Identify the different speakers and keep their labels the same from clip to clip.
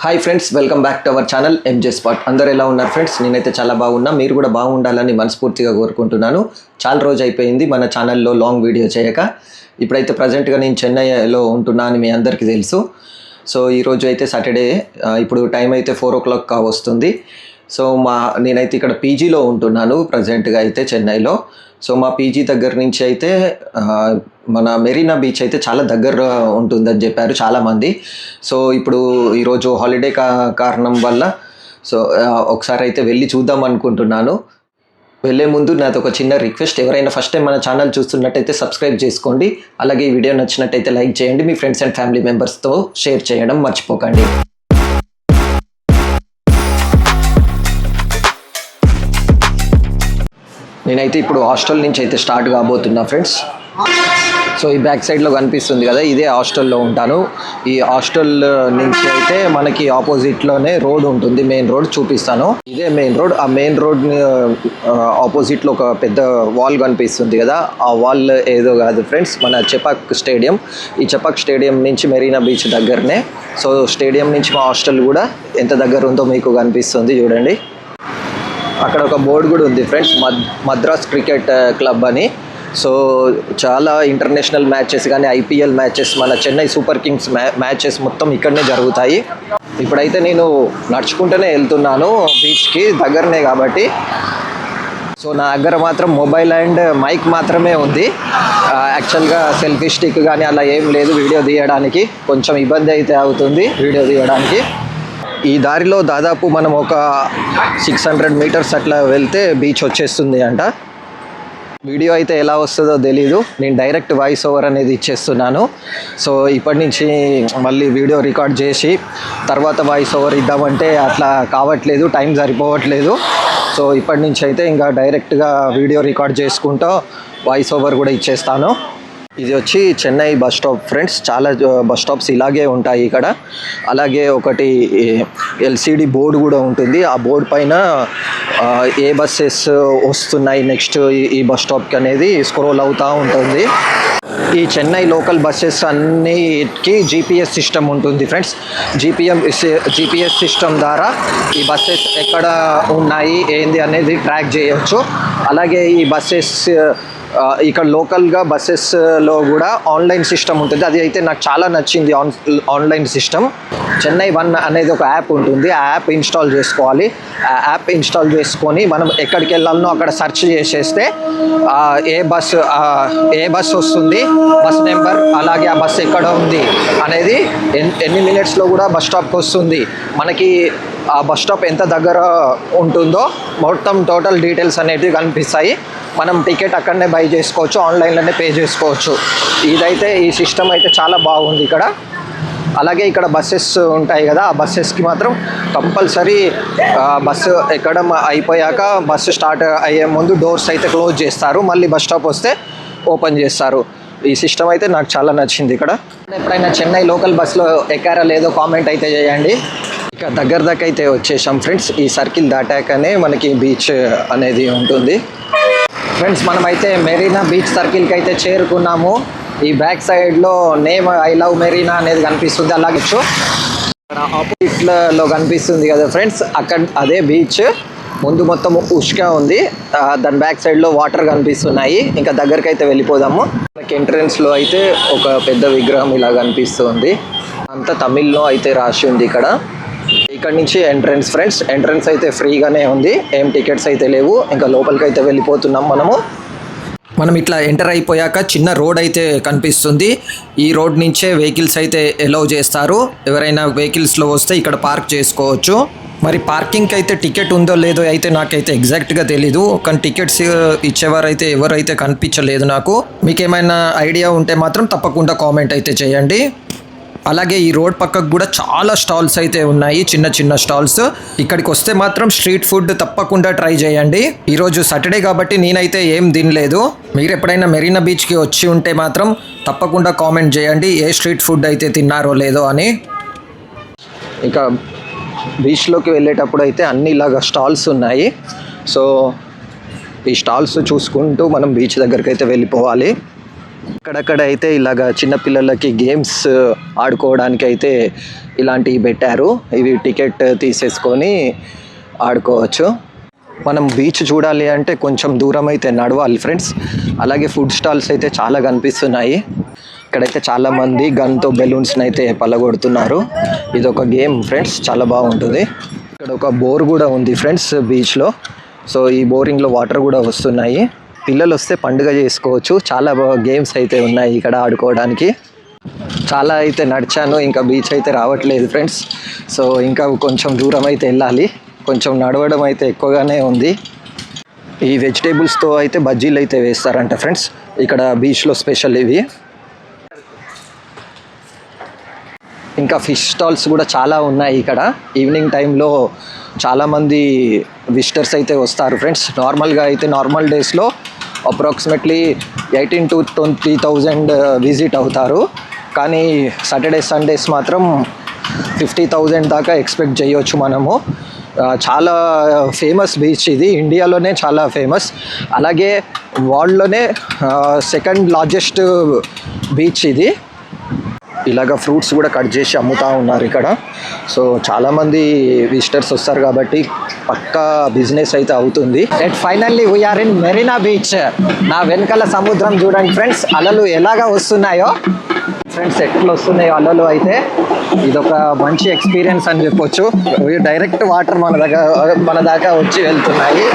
Speaker 1: Hi friends, welcome back to our channel M J spot. అందరు ఎలా ఉన్నారు ఫ్రెండ్స్? నేనైతే చాలా బాగున్నా. మీరు కూడా బాగుండాలని మనస్ఫూర్తిగా కోరుకుంటున్నాను. చాలా రోజు అయిపోయింది మన ఛానల్లో లాంగ్ వీడియో చేయక. ఇప్పుడైతే ప్రజెంట్గా నేను చెన్నైలో ఉంటున్నాను, మీ అందరికీ తెలుసు. సో ఈరోజు అయితే సాటర్డే, ఇప్పుడు టైం అయితే 4 o'clock వస్తుంది. సో నేనైతే ఇక్కడ పీజీలో ఉంటున్నాను ప్రజెంట్గా అయితే చెన్నైలో. సో మా పీజీ దగ్గర నుంచి అయితే మన మెరీనా బీచ్ అయితే చాలా దగ్గర ఉంటుందని చెప్పారు చాలామంది. సో ఇప్పుడు ఈరోజు హాలిడే కారణం వల్ల సో ఒకసారి అయితే వెళ్ళి చూద్దాం అనుకుంటున్నాను. వెళ్ళే ముందు నాది ఒక చిన్న రిక్వెస్ట్, ఎవరైనా ఫస్ట్ టైం మన ఛానల్ చూస్తున్నట్టయితే సబ్స్క్రైబ్ చేసుకోండి. అలాగే ఈ వీడియో నచ్చినట్టయితే లైక్ చేయండి, మీ ఫ్రెండ్స్ అండ్ ఫ్యామిలీ మెంబర్స్తో షేర్ చేయడం మర్చిపోకండి. నేనైతే ఇప్పుడు హాస్టల్ నుంచి అయితే స్టార్ట్ కాబోతున్నా ఫ్రెండ్స్. సో ఈ బ్యాక్ సైడ్లో కనిపిస్తుంది కదా, ఇదే హాస్టల్లో ఉంటాను. ఈ హాస్టల్ నుంచి అయితే మనకి ఆపోజిట్లోనే రోడ్ ఉంటుంది, మెయిన్ రోడ్ చూపిస్తాను. ఇదే మెయిన్ రోడ్. ఆ మెయిన్ రోడ్ ఆపోజిట్లో ఒక పెద్ద వాల్ కనిపిస్తుంది కదా, ఆ వాల్ ఏదో కాదు ఫ్రెండ్స్, మన చెపాక్ స్టేడియం. ఈ చెపాక్ స్టేడియం నుంచి మెరీనా బీచ్ దగ్గరనే. సో స్టేడియం నుంచి మా హాస్టల్ కూడా ఎంత దగ్గర ఉందో మీకు కనిపిస్తుంది చూడండి. అక్కడ ఒక బోర్డు కూడా ఉంది ఫ్రెండ్స్, మద్రాస్ క్రికెట్ క్లబ్ అని. సో చాలా ఇంటర్నేషనల్ మ్యాచెస్ కానీ ఐపీఎల్ మ్యాచెస్, మన చెన్నై సూపర్ కింగ్స్ మ్యాచెస్ మొత్తం ఇక్కడనే జరుగుతాయి. ఇప్పుడైతే నేను నడుచుకుంటూనే వెళ్తున్నాను బీచ్కి, దగ్గరనే కాబట్టి. సో నా దగ్గర మాత్రం మొబైల్ అండ్ మైక్ మాత్రమే ఉంది. యాక్చువల్గా సెల్ఫీ స్టిక్ కానీ అలా ఏం లేదు. వీడియో తీయడానికి కొంచెం ఇబ్బంది అయితే అవుతుంది వీడియో తీయడానికి. ఈ దారిలో దాదాపు మనం ఒక 600 meters అట్లా వెళ్తే బీచ్ వచ్చేస్తుంది అంట. వీడియో అయితే ఎలా వస్తుందో తెలీదు, నేను డైరెక్ట్ వాయిస్ ఓవర్ అనేది ఇచ్చేస్తున్నాను. సో ఇప్పటి నుంచి మళ్ళీ వీడియో రికార్డ్ చేసి తర్వాత వాయిస్ ఓవర్ ఇద్దామంటే అట్లా కావట్లేదు, టైం సరిపోవట్లేదు. సో ఇప్పటి నుంచి అయితే ఇంకా డైరెక్ట్గా వీడియో రికార్డ్ చేసుకుంటూ వాయిస్ ఓవర్ కూడా ఇచ్చేస్తాను. ఇది వచ్చి చెన్నై బస్ స్టాప్ ఫ్రెండ్స్. చాలా బస్ స్టాప్స్ ఇలాగే ఉంటాయి ఇక్కడ. అలాగే ఒకటి ఎల్సిడి బోర్డు కూడా ఉంటుంది. ఆ బోర్డు పైన ఏ బస్సెస్ వస్తున్నాయి నెక్స్ట్ ఈ బస్ స్టాప్కి అనేది స్క్రోల్ అవుతూ ఉంటుంది. ఈ చెన్నై లోకల్ బస్సెస్ అన్నిటికీ జీపీఎస్ సిస్టమ్ ఉంటుంది ఫ్రెండ్స్. జీపీఎస్ సిస్టమ్ ద్వారా ఈ బస్సెస్ ఎక్కడ ఉన్నాయి ఏంది అనేది ట్రాక్ చేయవచ్చు. అలాగే ఈ బస్సెస్ ఇక్కడ లోకల్గా బస్సెస్లో కూడా ఆన్లైన్ సిస్టమ్ ఉంటుంది. అది అయితే నాకు చాలా నచ్చింది. Online system. చెన్నై 1 అనేది ఒక యాప్ ఉంటుంది. ఆ యాప్ ఇన్స్టాల్ చేసుకోవాలి. ఆ యాప్ ఇన్స్టాల్ చేసుకొని మనం ఎక్కడికి వెళ్ళాలనో అక్కడ సెర్చ్ చేసేస్తే ఏ బస్ వస్తుంది, బస్ నెంబర్, అలాగే ఆ బస్ ఎక్కడ ఉంది అనేది ఎన్ని మినిట్స్లో కూడా బస్ స్టాప్కి వస్తుంది. మనకి ఆ బస్ స్టాప్ ఎంత దగ్గర ఉంటుందో మొత్తం టోటల్ డీటెయిల్స్ అనేటివి కనిపిస్తాయి. మనం టికెట్ అక్కడనే బై చేసుకోవచ్చు, ఆన్లైన్లోనే పే చేసుకోవచ్చు. ఇదైతే ఈ సిస్టమ్ అయితే చాలా బాగుంది ఇక్కడ. అలాగే ఇక్కడ బస్సెస్ ఉంటాయి కదా, ఆ బస్సెస్కి మాత్రం కంపల్సరీ బస్సు ఎక్కడం అయిపోయాక బస్సు స్టార్ట్ అయ్యే ముందు డోర్స్ అయితే క్లోజ్ చేస్తారు, మళ్ళీ బస్ స్టాప్ వస్తే ఓపెన్ చేస్తారు. ఈ సిస్టమ్ అయితే నాకు చాలా నచ్చింది ఇక్కడ. ఎప్పుడైనా చెన్నై లోకల్ బస్సులో ఎక్కారా లేదో కామెంట్ అయితే చేయండి. ఇక దగ్గర దాకా అయితే వచ్చేసాం ఫ్రెండ్స్. ఈ సర్కిల్ దాటాకనే మనకి బీచ్ అనేది ఉంటుంది ఫ్రెండ్స్. మనమైతే మెరీనా బీచ్ సర్కిల్కి అయితే చేరుకున్నాము. ఈ బ్యాక్ సైడ్లో నేమ్ ఐ లవ్ మెరీనా అనేది కనిపిస్తుంది. అలాగే అక్కడ ఆపోజిట్లో కనిపిస్తుంది కదా ఫ్రెండ్స్, అక్కడ అదే బీచ్. ముందు మొత్తం ఉష్క ఉంది, దాని బ్యాక్ సైడ్లో వాటర్ కనిపిస్తున్నాయి. ఇంకా దగ్గరికి అయితే వెళ్ళిపోదాము. మనకి ఎంట్రన్స్లో అయితే ఒక పెద్ద విగ్రహం ఇలా కనిపిస్తుంది. అంతా తమిళ్లో అయితే రాసి ఉంది ఇక్కడ. ఇక్కడ నుంచి ఎంట్రన్స్ ఫ్రెండ్స్. ఎంట్రన్స్ అయితే ఫ్రీగానే ఉంది, ఏం టికెట్స్ అయితే లేవు. ఇంకా లోపలికి అయితే వెళ్ళిపోతున్నాం మనం ఇట్లా ఎంటర్ అయిపోయాక చిన్న రోడ్ అయితే కనిపిస్తుంది. ఈ రోడ్ నుంచే వెహికల్స్ అయితే అలౌ చేస్తారు. ఎవరైనా వెహికల్స్లో వస్తే ఇక్కడ పార్క్ చేసుకోవచ్చు. మరి పార్కింగ్కి అయితే టికెట్ ఉందో లేదో అయితే నాకైతే ఎగ్జాక్ట్గా తెలీదు, కానీ టికెట్స్ ఇచ్చేవారైతే ఎవరైతే కనిపించలేదు నాకు. మీకు ఏమైనా ఐడియా ఉంటే మాత్రం తప్పకుండా కామెంట్ అయితే చేయండి. అలాగే ఈ రోడ్ పక్కకు కూడా చాలా స్టాల్స్ అయితే ఉన్నాయి, చిన్న చిన్న స్టాల్స్. ఇక్కడికి వస్తే మాత్రం స్ట్రీట్ ఫుడ్ తప్పకుండా ట్రై చేయండి. ఈరోజు సాటర్డే కాబట్టి నేనైతే ఏం తినలేదు. మీరు ఎప్పుడైనా మెరీనా బీచ్కి వచ్చి ఉంటే మాత్రం తప్పకుండా కామెంట్ చేయండి ఏ స్ట్రీట్ ఫుడ్ అయితే తిన్నారో లేదో అని. ఇక బీచ్లోకి వెళ్ళేటప్పుడు అయితే అన్ని ఇలాగా స్టాల్స్ ఉన్నాయి. సో ఈ స్టాల్స్ చూసుకుంటూ మనం బీచ్ దగ్గరికి అయితే వెళ్ళిపోవాలి. అక్కడక్కడ అయితే ఇలాగ చిన్నపిల్లలకి గేమ్స్ ఆడుకోవడానికి అయితే ఇలాంటివి పెట్టారు. ఇవి టికెట్ తీసేసుకొని ఆడుకోవచ్చు. మనం బీచ్ చూడాలి అంటే కొంచెం దూరం అయితే నడవాలి ఫ్రెండ్స్. అలాగే ఫుడ్ స్టాల్స్ అయితే చాలా కనిపిస్తున్నాయి. ఇక్కడైతే చాలామంది గన్తో బెలూన్స్ని అయితే పలగొడుతున్నారు. ఇది ఒక గేమ్ ఫ్రెండ్స్, చాలా బాగుంటుంది. ఇక్కడ ఒక బోర్ కూడా ఉంది ఫ్రెండ్స్ బీచ్లో. సో ఈ బోరింగ్లో వాటర్ కూడా వస్తున్నాయి. పిల్లలు వస్తే పండుగ చేసుకోవచ్చు. చాలా గేమ్స్ అయితే ఉన్నాయి ఇక్కడ ఆడుకోవడానికి. చాలా అయితే నడిచాను, ఇంకా బీచ్ అయితే రావట్లేదు ఫ్రెండ్స్. సో ఇంకా కొంచెం దూరం అయితే వెళ్ళాలి. కొంచెం నడవడం అయితే ఎక్కువగానే ఉంది. ఈ వెజిటేబుల్స్తో అయితే బజ్జీలు అయితే వేస్తారంట ఫ్రెండ్స్. ఇక్కడ బీచ్లో స్పెషల్ ఇవి. ఇంకా ఫిష్ స్టాల్స్ కూడా చాలా ఉన్నాయి ఇక్కడ. ఈవినింగ్ టైంలో చాలామంది విజిటర్స్ అయితే వస్తారు ఫ్రెండ్స్. నార్మల్గా అయితే నార్మల్ డేస్లో అప్రాక్సిమేట్లీ 18,000 to 20,000 విజిట్ అవుతారు. కానీ సాటర్డే సండేస్ మాత్రం 50,000 దాకా ఎక్స్పెక్ట్ చేయొచ్చు మనము. చాలా ఫేమస్ బీచ్ ఇది, ఇండియాలోనే చాలా ఫేమస్. అలాగే వరల్డ్లోనే సెకండ్ లార్జెస్ట్ బీచ్ ఇది. ఇలాగ ఫ్రూట్స్ కూడా కట్ చేసి అమ్ముతూ ఉన్నారు ఇక్కడ. సో చాలామంది విజిటర్స్ వస్తారు కాబట్టి పక్కా బిజినెస్ అయితే అవుతుంది. And finally we're in Marina Beach. నా వెనకాల సముద్రం చూడండి ఫ్రెండ్స్, అలలు ఎలాగా వస్తున్నాయో ఫ్రెండ్స్, ఎట్లా వస్తున్నాయో అలలు అయితే. ఇదొక మంచి ఎక్స్పీరియన్స్ అని చెప్పొచ్చు. డైరెక్ట్ వాటర్ మన దాకా వచ్చి వెళ్తున్నాయి.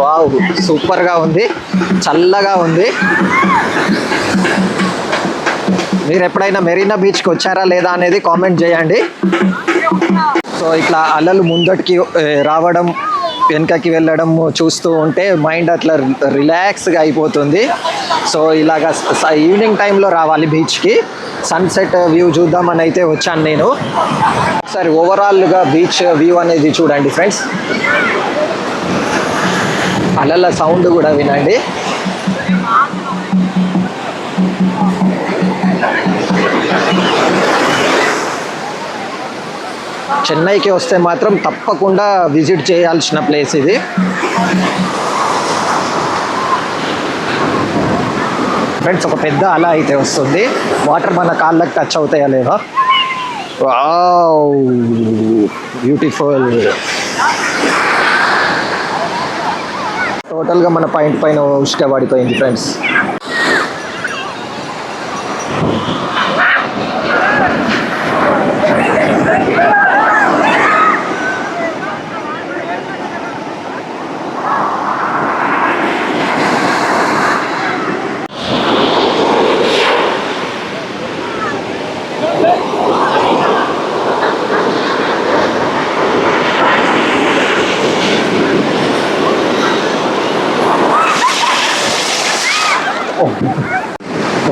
Speaker 1: వావ్, సూపర్గా ఉంది, చల్లగా ఉంది. మీరు ఎప్పుడైనా మెరీనా బీచ్కి వచ్చారా లేదా అనేది కామెంట్ చేయండి. సో ఇట్లా అలలు ముందటికి రావడం, వెనకకి వెళ్ళడం చూస్తూ ఉంటే మైండ్ అట్లా రిలాక్స్గా అయిపోతుంది. సో ఇలాగ ఈవినింగ్ టైంలో రావాలి బీచ్కి. సన్సెట్ వ్యూ చూద్దామని అయితే వచ్చాను నేను. సరే, ఓవరాల్గా బీచ్ వ్యూ అనేది చూడండి ఫ్రెండ్స్. అలల సౌండ్ కూడా వినండి. చెన్నైకి వస్తే మాత్రం తప్పకుండా విజిట్ చేయాల్సిన ప్లేస్ ఇది. ఫ్రెండ్స్, ఒక పెద్ద అల అయితే వస్తుంది. వాటర్ మన కాళ్ళకి టచ్ అవుతాయా లేదా? Wow, beautiful. టోటల్గా మన పాయింట్ పైన ఉష్క పడిపోయింది ఫ్రెండ్స్.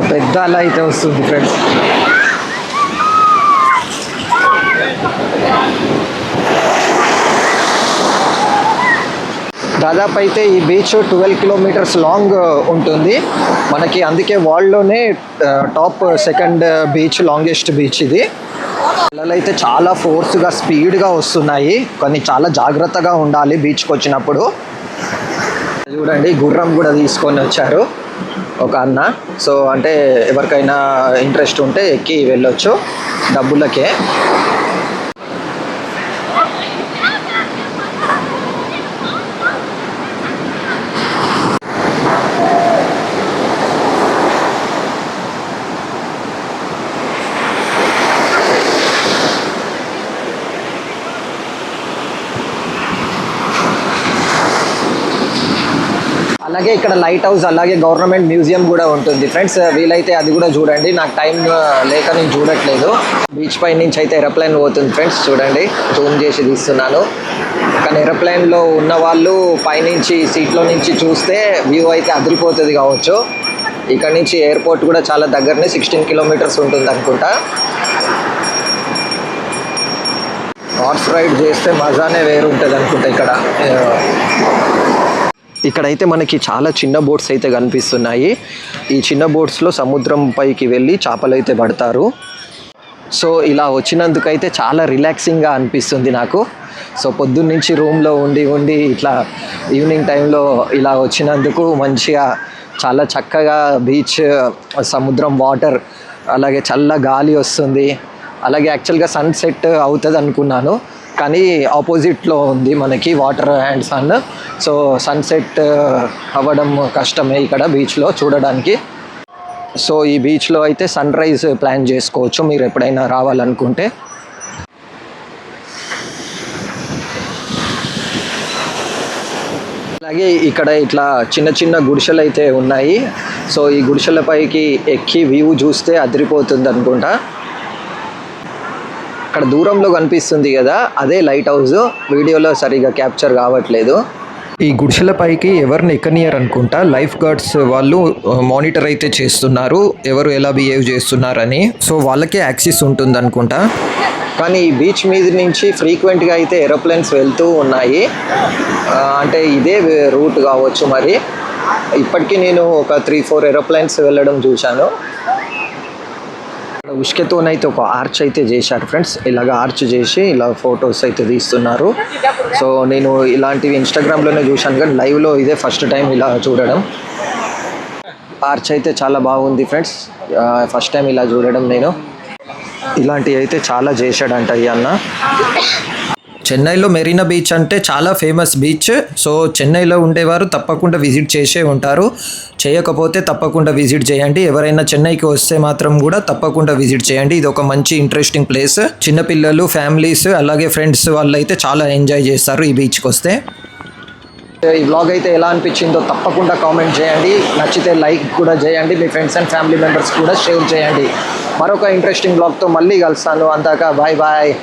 Speaker 1: పెద్ద అలా అయితే వస్తుంది ఫ్రెండ్స్. దాదాపు అయితే ఈ బీచ్ 12 కిలోమీటర్స్ లాంగ్ ఉంటుంది మనకి. అందుకే వరల్డ్లోనే top second beach, longest beach ఇది. అలలు అయితే చాలా ఫోర్స్గా స్పీడ్గా వస్తున్నాయి, కానీ చాలా జాగ్రత్తగా ఉండాలి బీచ్కి వచ్చినప్పుడు. చూడండి, గుర్రం కూడా తీసుకొని వచ్చారు ఒక అన్న. సో అంటే ఎవరికైనా ఇంట్రెస్ట్ ఉంటే ఎక్కి వెళ్ళొచ్చు డబ్బులకే. అలాగే ఇక్కడ లైట్ హౌస్, అలాగే గవర్నమెంట్ మ్యూజియం కూడా ఉంటుంది ఫ్రెండ్స్. వీలైతే అది కూడా చూడండి. నాకు టైం లేక నేను చూడట్లేదు. బీచ్ పై నుంచి అయితే ఏరోప్లేన్ పోతుంది ఫ్రెండ్స్. చూడండి, జూమ్ చేసి తీస్తున్నాను. కానీ ఏరోప్లేన్లో ఉన్న వాళ్ళు పైనుంచి సీట్లో నుంచి చూస్తే వ్యూ అయితే అదిరిపోతుంది కావచ్చు. ఇక్కడ నుంచి ఎయిర్పోర్ట్ కూడా చాలా దగ్గరనే, 16 కిలోమీటర్స్ ఉంటుంది అనుకుంటా. హార్స్ రైడ్ చేస్తే మజానే వేరు ఉంటుంది అనుకుంటా. ఇక్కడైతే మనకి చాలా చిన్న బోట్స్ అయితే కనిపిస్తున్నాయి. ఈ చిన్న బోట్స్లో సముద్రం పైకి వెళ్ళి చేపలు అయితే పడతారు. సో ఇలా వచ్చినందుకైతే చాలా రిలాక్సింగ్గా అనిపిస్తుంది నాకు. సో పొద్దున్న నుంచి రూమ్లో ఉండి ఇట్లా ఈవినింగ్ టైంలో ఇలా వచ్చినందుకు మంచిగా చాలా చక్కగా బీచ్, సముద్రం వాటర్, అలాగే చల్ల గాలి వస్తుంది. అలాగే యాక్చువల్గా సన్సెట్ అవుతుంది అనుకున్నాను, కానీ ఆపోజిట్లో ఉంది మనకి water and sun. So sunset అవ్వడం కష్టమే ఇక్కడ బీచ్లో చూడడానికి. సో ఈ బీచ్లో అయితే సన్ రైజ్ ప్లాన్ చేసుకోవచ్చు మీరు ఎప్పుడైనా రావాలనుకుంటే. అలాగే ఇక్కడ ఇట్లా చిన్న చిన్న గుడిసెలు అయితే ఉన్నాయి. సో ఈ గుడిసెలపైకి ఎక్కి వ్యూ చూస్తే అదిరిపోతుంది అనుకుంటా. అక్కడ దూరంలో కనిపిస్తుంది కదా, అదే లైట్ హౌస్. వీడియోలో సరిగా క్యాప్చర్ కావట్లేదు. ఈ గుడిసెల పైకి ఎవరిని ఎక్కనియర్ అనుకుంటా. లైఫ్ గార్డ్స్ వాళ్ళు మానిటర్ అయితే చేస్తున్నారు ఎవరు ఎలా బిహేవ్ చేస్తున్నారని. సో వాళ్ళకే యాక్సెస్ ఉంటుంది అనుకుంటా. కానీ ఈ బీచ్ మీద నుంచి ఫ్రీక్వెంట్గా అయితే ఏరోప్లేన్స్ వెళ్తూ ఉన్నాయి. అంటే ఇదే రూట్ కావచ్చు మరి. ఇప్పటికీ నేను ఒక 3-4 ఏరోప్లేన్స్ వెళ్ళడం చూశాను. ఉష్కెతోనైతే ఒక ఆర్చ్ అయితే చేశారు ఫ్రెండ్స్. ఇలాగ ఆర్చ్ చేసి ఇలా ఫొటోస్ అయితే తీస్తున్నారు. సో నేను ఇలాంటివి ఇన్స్టాగ్రామ్లోనే చూశాను, కానీ లైవ్లో ఇదే ఫస్ట్ టైం ఇలా చూడడం. ఆర్చ్ అయితే చాలా బాగుంది ఫ్రెండ్స్. ఫస్ట్ టైం ఇలా చూడడం నేను. ఇలాంటివి అయితే చాలా చేశాడంట ఈ అన్న. చెన్నైలో మెరీనా బీచ్ అంటే చాలా ఫేమస్ బీచ్. సో చెన్నైలో ఉండేవారు తప్పకుండా విజిట్ చేసే ఉంటారు. చేయకపోతే తప్పకుండా విజిట్ చేయండి. ఎవరైనా చెన్నైకి వస్తే మాత్రం కూడా తప్పకుండా విజిట్ చేయండి. ఇది ఒక మంచి ఇంట్రెస్టింగ్ ప్లేస్. చిన్నపిల్లలు, ఫ్యామిలీస్, అలాగే ఫ్రెండ్స్ వాళ్ళు అయితే చాలా ఎంజాయ్ చేస్తారు ఈ బీచ్కి వస్తే. ఈ వ్లాగ్ అయితే ఎలా అనిపించిందో తప్పకుండా కామెంట్ చేయండి. నచ్చితే లైక్ కూడా చేయండి. మీ ఫ్రెండ్స్ అండ్ ఫ్యామిలీ మెంబర్స్ కూడా షేర్ చేయండి. మరొక ఇంట్రెస్టింగ్ వ్లాగ్తో మళ్ళీ కలుస్తాను. అందాక బాయ్ బాయ్.